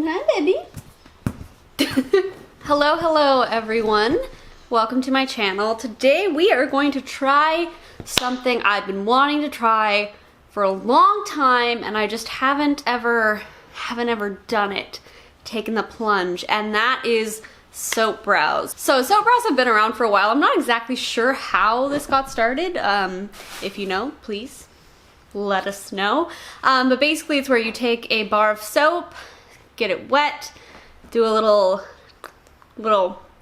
Hi, baby. Hello everyone. Welcome to my channel. Today we are going to try something I've been wanting to try for a long time and I just haven't ever done it, taken the plunge, and that is soap brows. So soap brows have been around for a while. I'm not exactly sure how this got started. If you know, please let us know. But basically it's where you take a bar of soap, get it wet, do a little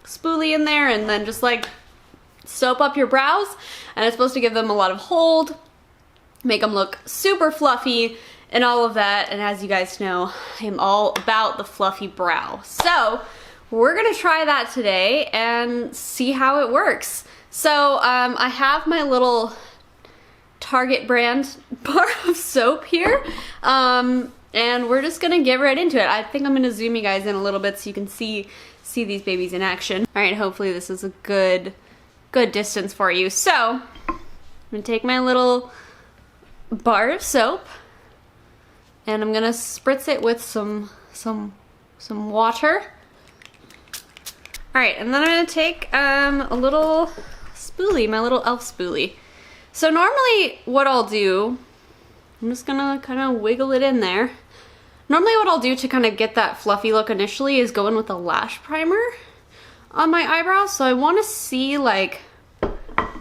spoolie in there, and then just like soap up your brows, and it's supposed to give them a lot of hold, make them look super fluffy and all of that. And as you guys know, I'm all about the fluffy brow. So we're gonna try that today and see how it works. So I have my little Target brand bar of soap here, and we're just gonna get right into it. I think I'm gonna zoom you guys in a little bit so you can see these babies in action. All right, hopefully this is a good distance for you. So I'm gonna take my little bar of soap and I'm gonna spritz it with some water. All right, and then I'm gonna take a little spoolie, my little elf spoolie. So normally what I'll do, I'm just gonna kind of wiggle it in there. Normally what I'll do to kind of get that fluffy look initially is go in with a lash primer on my eyebrows. So I want to see like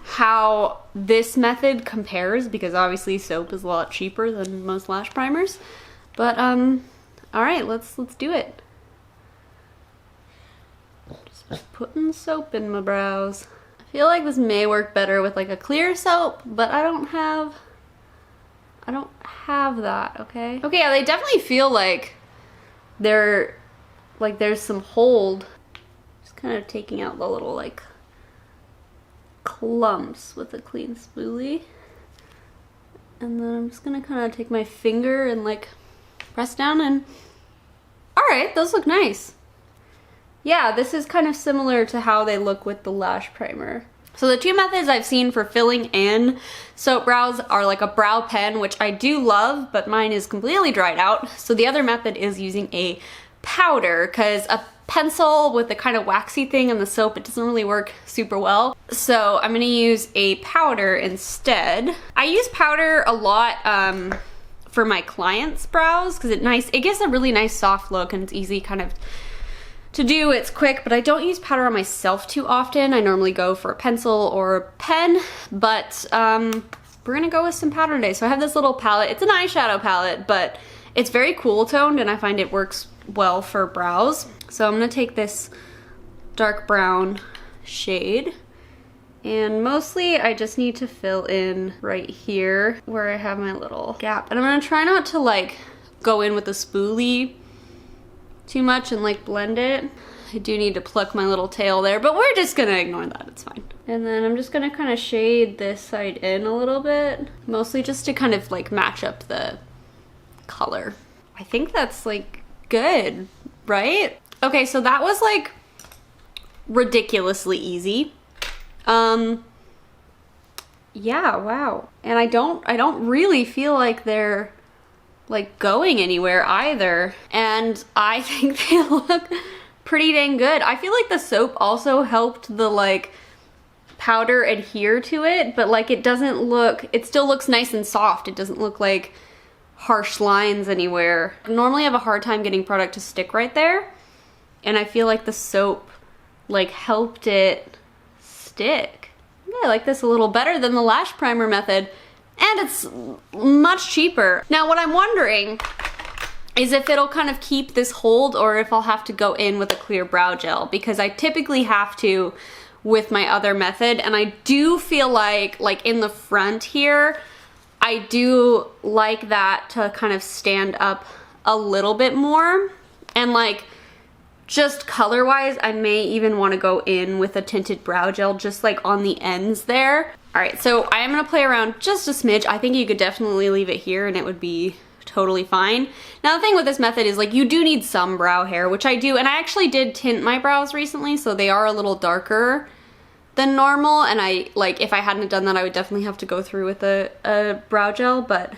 how this method compares, because obviously soap is a lot cheaper than most lash primers. But all right, let's do it. Just putting soap in my brows. I feel like this may work better with like a clear soap, but I don't have that, okay? Okay, yeah, they definitely feel like there's some hold. Just kind of taking out the little like clumps with a clean spoolie. And then I'm just gonna kind of take my finger and like press down and... Alright, those look nice. Yeah, this is kind of similar to how they look with the lash primer. So the two methods I've seen for filling in soap brows are like a brow pen, which I do love, but mine is completely dried out. So the other method is using a powder, because a pencil with the kind of waxy thing in the soap, it doesn't really work super well. So I'm gonna use a powder instead. I use powder a lot for my clients' brows because it gives a really nice soft look and it's easy kind of to do, it's quick, but I don't use powder on myself too often. I normally go for a pencil or a pen, but we're gonna go with some powder today. So I have this little palette. It's an eyeshadow palette, but it's very cool toned and I find it works well for brows. So I'm gonna take this dark brown shade, and mostly I just need to fill in right here where I have my little gap. And I'm gonna try not to like go in with a spoolie too much and like blend it. I do need to pluck my little tail there, but we're just gonna ignore that, it's fine. And then I'm just gonna kind of shade this side in a little bit, mostly just to kind of like match up the color. I think that's like good, right? Okay, so that was like ridiculously easy. Yeah, wow. And I don't really feel like they're like going anywhere either, and I think they look pretty dang good. I feel like the soap also helped the like powder adhere to it, but like it still looks nice and soft. It doesn't look like harsh lines anywhere. I normally have a hard time getting product to stick right there, and I feel like the soap like helped it stick. Yeah, I like this a little better than the lash primer method. And it's much cheaper. Now what I'm wondering is if it'll kind of keep this hold or if I'll have to go in with a clear brow gel, because I typically have to with my other method, and I do feel like in the front here, I do like that to kind of stand up a little bit more. And like just color wise, I may even want to go in with a tinted brow gel just like on the ends there. All right, so I am gonna play around just a smidge. I think you could definitely leave it here and it would be totally fine. Now the thing with this method is like you do need some brow hair, which I do, and I actually did tint my brows recently, so they are a little darker than normal, and I like if I hadn't done that I would definitely have to go through with a brow gel, but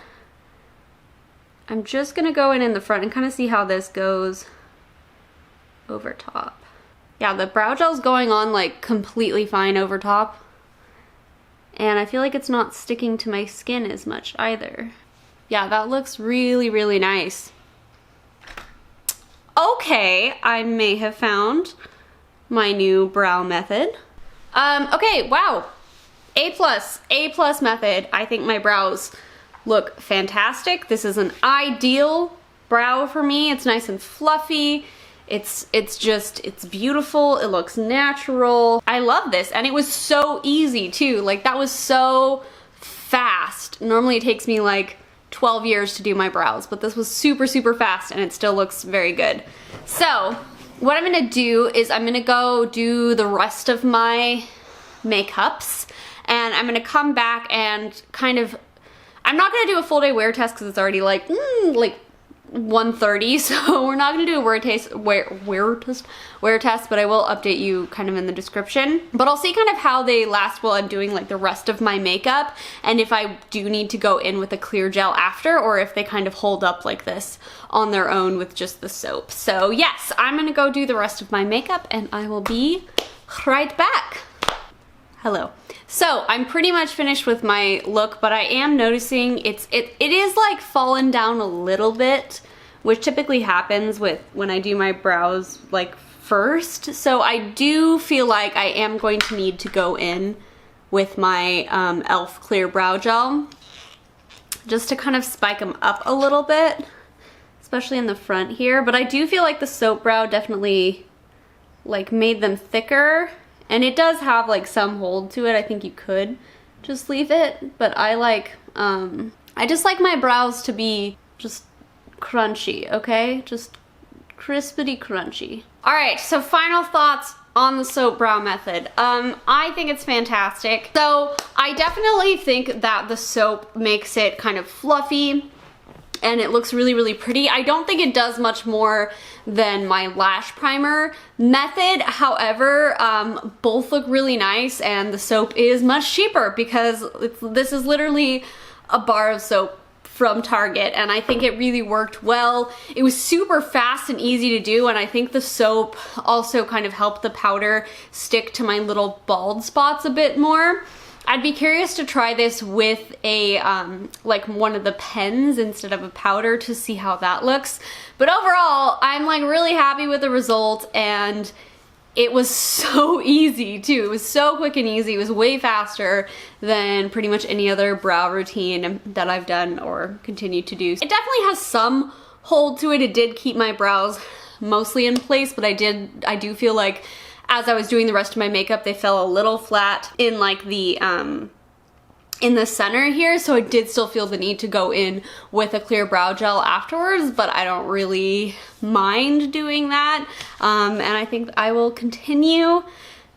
I'm just gonna go in the front and kind of see how this goes over top. Yeah, the brow gel's going on like completely fine over top. And I feel like it's not sticking to my skin as much either. Yeah, that looks really, really nice. Okay, I may have found my new brow method. Okay, wow. A plus method. I think my brows look fantastic. This is an ideal brow for me. It's nice and fluffy. It's beautiful. It looks natural. I love this, and it was so easy too. Like, that was so fast. Normally it takes me like 12 years to do my brows, but this was super, super fast, and it still looks very good. So what I'm gonna do is I'm gonna go do the rest of my makeups, and I'm gonna come back and kind of, I'm not gonna do a full day wear test because it's already like 1:30, so we're not gonna do a wear test, but I will update you kind of in the description. But I'll see kind of how they last while I'm doing like the rest of my makeup, and if I do need to go in with a clear gel after, or if they kind of hold up like this on their own with just the soap. So yes, I'm gonna go do the rest of my makeup, and I will be right back. Hello. So I'm pretty much finished with my look, but I am noticing it is like fallen down a little bit, which typically happens when I do my brows like first. So I do feel like I am going to need to go in with my e.l.f. clear brow gel just to kind of spike them up a little bit, especially in the front here. But I do feel like the soap brow definitely like made them thicker. And it does have like some hold to it. I think you could just leave it, but I like, I just like my brows to be just crunchy, okay? Just crispity crunchy. All right, so final thoughts on the soap brow method. I think it's fantastic. So I definitely think that the soap makes it kind of fluffy, and it looks really, really pretty. I don't think it does much more than my lash primer method. However, both look really nice, and the soap is much cheaper because this is literally a bar of soap from Target, and I think it really worked well. It was super fast and easy to do, and I think the soap also kind of helped the powder stick to my little bald spots a bit more. I'd be curious to try this with a, like one of the pens instead of a powder to see how that looks. But overall, I'm like really happy with the result, and it was so easy too. It was so quick and easy. It was way faster than pretty much any other brow routine that I've done or continue to do. It definitely has some hold to it. It did keep my brows mostly in place, but I do feel like as I was doing the rest of my makeup, they fell a little flat in like the, in the center here, so I did still feel the need to go in with a clear brow gel afterwards, but I don't really mind doing that, and I think I will continue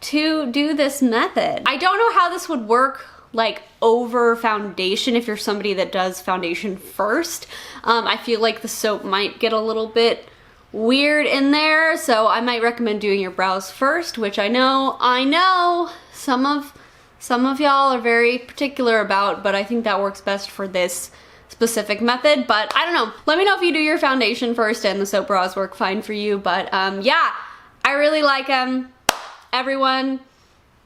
to do this method. I don't know how this would work like over foundation if you're somebody that does foundation first. I feel like the soap might get a little bit weird in there, so I might recommend doing your brows first, which I know some of y'all are very particular about, but I think that works best for this specific method. But I don't know, let me know if you do your foundation first and the soap brows work fine for you. But yeah, I really like them. Everyone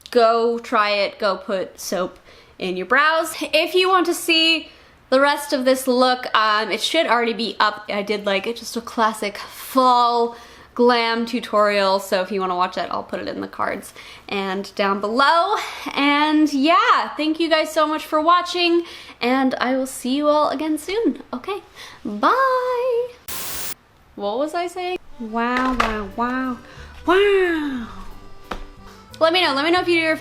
go try it, go put soap in your brows. If you want to see the rest of this look, it should already be up. I did like just a classic fall glam tutorial, so if you want to watch that, I'll put it in the cards and down below. And yeah, thank you guys so much for watching, and I will see you all again soon. Okay, bye. What was I saying? Wow, wow, wow, wow. Let me know if you do your